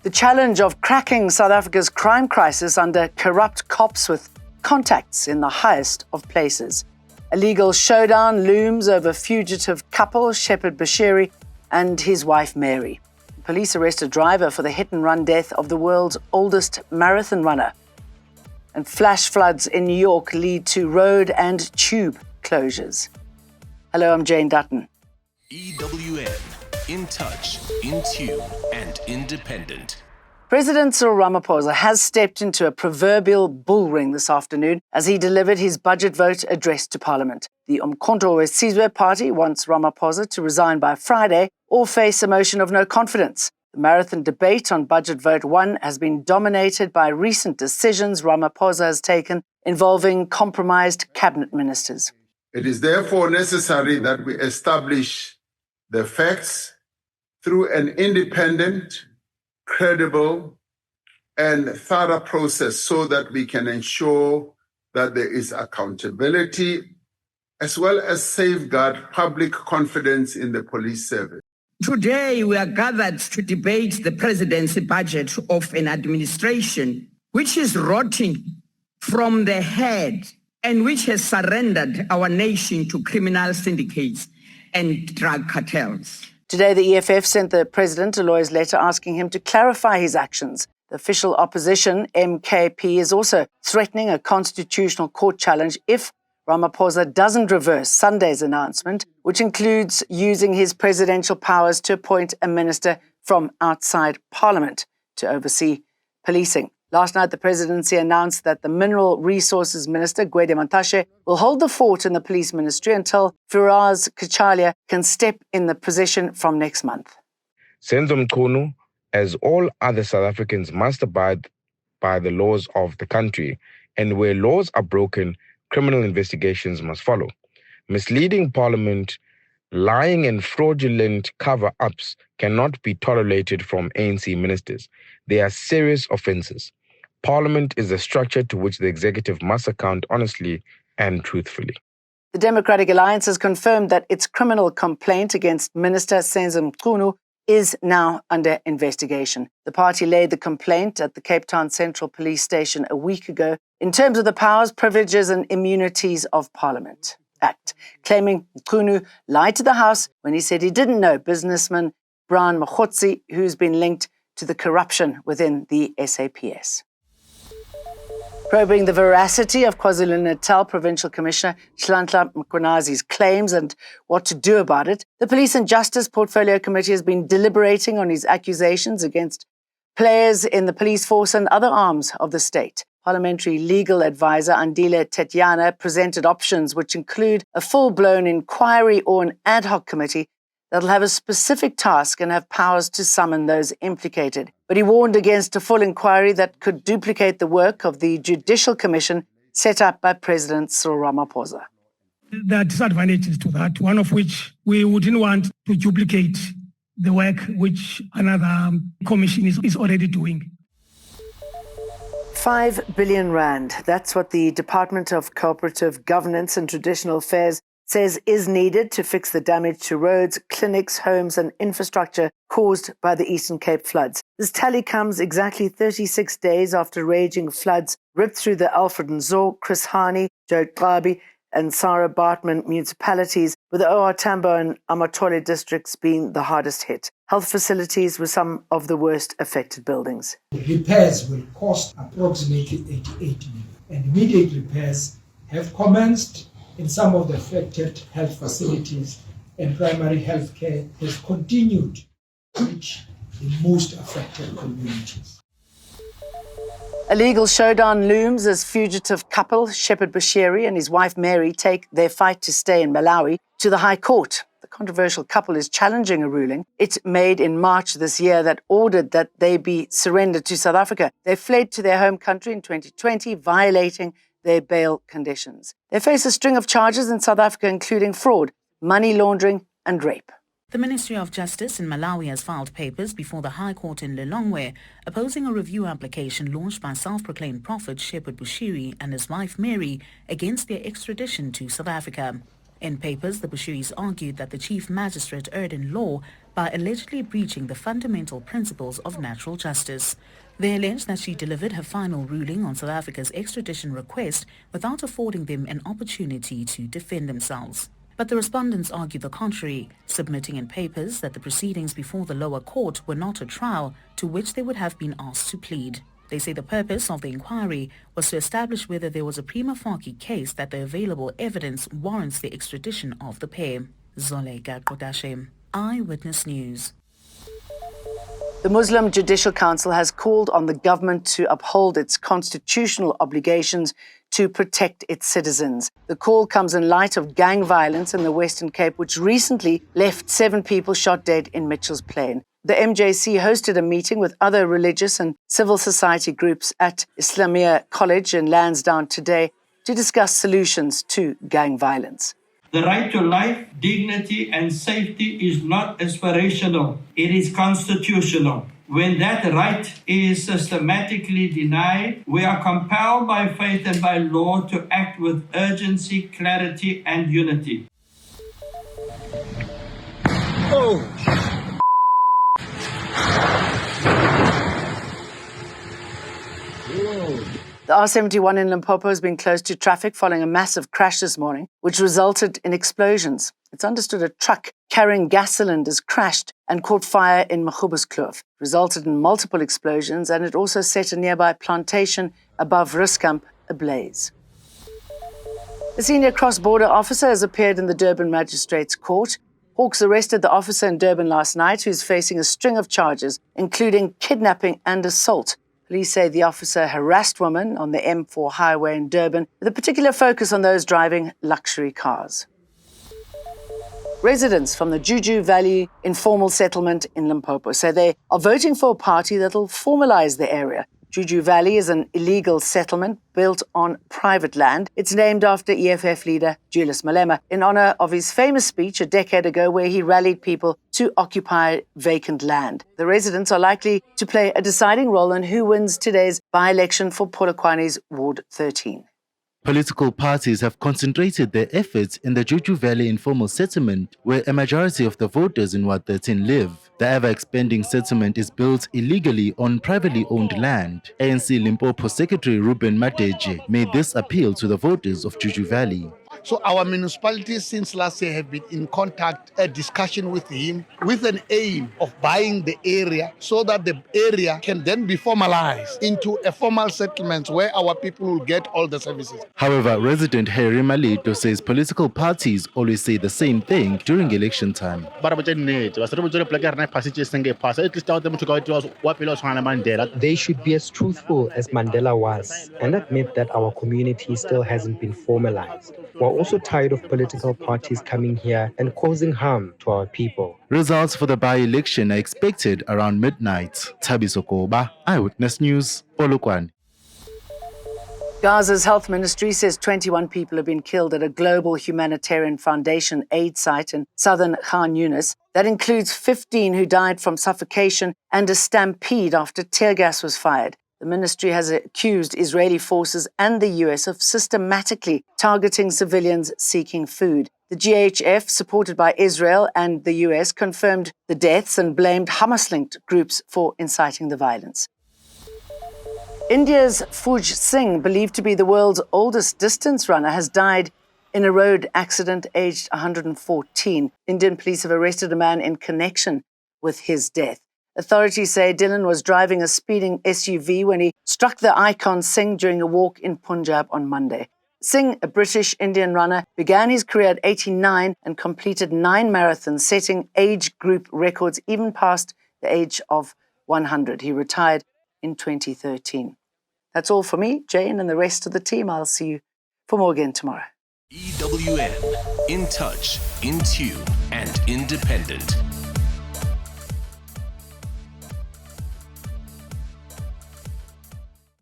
The challenge of cracking South Africa's crime crisis under corrupt cops with contacts in the highest of places. A legal showdown looms over fugitive couple Shepherd Bushiri and his wife Mary. Police arrest a driver for the hit-and-run death of the world's oldest marathon runner. And flash floods in New York lead to road and tube closures. Hello, I'm Jane Dutton. EWN, in touch, in tune, and independent. President Cyril Ramaphosa has stepped into a proverbial bull ring this afternoon as he delivered his budget vote address to Parliament. The Umkhonto party wants Ramaphosa to resign by Friday or face a motion of no confidence. The marathon debate on Budget Vote 1 has been dominated by recent decisions Ramaphosa has taken involving compromised cabinet ministers. It is therefore necessary that we establish the facts through an independent, credible, and thorough process so that we can ensure that there is accountability as well as safeguard public confidence in the police service. Today, we are gathered to debate the presidency budget of an administration which is rotting from the head and which has surrendered our nation to criminal syndicates and drug cartels. Today, the EFF sent the president a lawyer's letter asking him to clarify his actions. The official opposition, MKP, is also threatening a constitutional court challenge if Ramaphosa doesn't reverse Sunday's announcement, which includes using his presidential powers to appoint a minister from outside Parliament to oversee policing. Last night, the presidency announced that the Mineral Resources Minister, Gwede Mantashe, will hold the fort in the police ministry until Firaz Kachalia can step in the position from next month. Mchunu, as all other South Africans, must abide by the laws of the country, and where laws are broken, criminal investigations must follow. Misleading Parliament, lying and fraudulent cover-ups cannot be tolerated from ANC ministers. They are serious offences. Parliament is the structure to which the executive must account honestly and truthfully. The Democratic Alliance has confirmed that its criminal complaint against Minister Mchunu is now under investigation. The party laid the complaint at the Cape Town Central Police Station a week ago in terms of the powers, privileges and immunities of Parliament Act, claiming Mchunu lied to the House when he said he didn't know businessman Brian Mkhotsi, who's been linked to the corruption within the SAPS. Probing the veracity of KwaZulu-Natal Provincial Commissioner Nhlanhla Mkhwanazi's claims and what to do about it, the Police and Justice Portfolio Committee has been deliberating on his accusations against players in the police force and other arms of the state. Parliamentary legal advisor Andile Tetyana presented options which include a full-blown inquiry or an ad hoc committee that'll have a specific task and have powers to summon those implicated. But he warned against a full inquiry that could duplicate the work of the Judicial Commission set up by President Cyril Ramaphosa. There are disadvantages to that, one of which we wouldn't want to duplicate the work which another commission is already doing. 5 billion rand. That's what the Department of Cooperative Governance and Traditional Affairs says is needed to fix the damage to roads, clinics, homes and infrastructure caused by the Eastern Cape floods. This tally comes exactly 36 days after raging floods ripped through the Alfred Nzo, Chris Hani, Joe Qabi and Sarah Bartman municipalities, with the OR Tambo and Amatole districts being the hardest hit. Health facilities were some of the worst affected buildings. Repairs will cost approximately 88 million, and immediate repairs have commenced in some of the affected health facilities, and primary health care has continued to reach the most affected communities. A legal showdown looms as fugitive couple Shepherd Bushiri and his wife Mary take their fight to stay in Malawi to the High Court. The controversial couple is challenging a ruling it made in March this year that ordered that they be surrendered to South Africa. They fled to their home country in 2020, violating their bail conditions. They face a string of charges in South Africa, including fraud, money laundering and rape. The Ministry of Justice in Malawi has filed papers before the High Court in Lilongwe, opposing a review application launched by self-proclaimed prophet Shepherd Bushiri and his wife Mary against their extradition to South Africa. In papers, the Bushiris argued that the chief magistrate erred in law by allegedly breaching the fundamental principles of natural justice. They alleged that she delivered her final ruling on South Africa's extradition request without affording them an opportunity to defend themselves. But the respondents argued the contrary, submitting in papers that the proceedings before the lower court were not a trial to which they would have been asked to plead. They say the purpose of the inquiry was to establish whether there was a prima facie case that the available evidence warrants the extradition of the pair. Zoleka Kodashe, Eyewitness News. The Muslim Judicial Council has called on the government to uphold its constitutional obligations to protect its citizens. The call comes in light of gang violence in the Western Cape, which recently left 7 people shot dead in Mitchell's Plain. The MJC hosted a meeting with other religious and civil society groups at Islamia College in Lansdowne today to discuss solutions to gang violence. The right to life, dignity, and safety is not aspirational. It is constitutional. When that right is systematically denied, we are compelled by faith and by law to act with urgency, clarity, and unity. The R71 in Limpopo has been closed to traffic following a massive crash this morning, which resulted in explosions. It's understood a truck carrying gas cylinders crashed and caught fire in Mchunu, resulted in multiple explosions, and it also set a nearby plantation above Ruskamp ablaze. A senior cross-border officer has appeared in the Durban Magistrates Court. Hawks arrested the officer in Durban last night, who's facing a string of charges, including kidnapping and assault. Police say the officer harassed women on the M4 highway in Durban, with a particular focus on those driving luxury cars. Residents from the Juju Valley informal settlement in Limpopo say they are voting for a party that will formalize the area. Juju Valley is an illegal settlement built on private land. It's named after EFF leader Julius Malema in honor of his famous speech a decade ago where he rallied people to occupy vacant land. The residents are likely to play a deciding role in who wins today's by-election for Polokwane's Ward 13. Political parties have concentrated their efforts in the Juju Valley informal settlement, where a majority of the voters in Ward 13 live. The ever-expanding settlement is built illegally on privately owned land. ANC Limpopo Secretary Ruben Madeje made this appeal to the voters of Juju Valley. So our municipalities since last year have been in contact, a discussion with him with an aim of buying the area so that the area can then be formalized into a formal settlement where our people will get all the services. However, resident Harry Malito says political parties always say the same thing during election time. They should be as truthful as Mandela was and admit that our community still hasn't been formalized. We're also tired of political parties coming here and causing harm to our people. Results for the by-election are expected around midnight. Thabiso Koba, Eyewitness News, Polokwane. Gaza's health ministry says 21 people have been killed at a global humanitarian foundation aid site in southern Khan Yunis. That includes 15 who died from suffocation and a stampede after tear gas was fired. The ministry has accused Israeli forces and the US of systematically targeting civilians seeking food. The GHF, supported by Israel and the US, confirmed the deaths and blamed Hamas-linked groups for inciting the violence. India's Fuj Singh, believed to be the world's oldest distance runner, has died in a road accident aged 114. Indian police have arrested a man in connection with his death. Authorities say Dylan was driving a speeding SUV when he struck the icon Singh during a walk in Punjab on Monday. Singh, a British-Indian runner, began his career at 89 and completed 9 marathons, setting age group records even past the age of 100. He retired in 2013. That's all for me, Jane, and the rest of the team. I'll see you for more again tomorrow. EWN, in touch, in tune, and independent.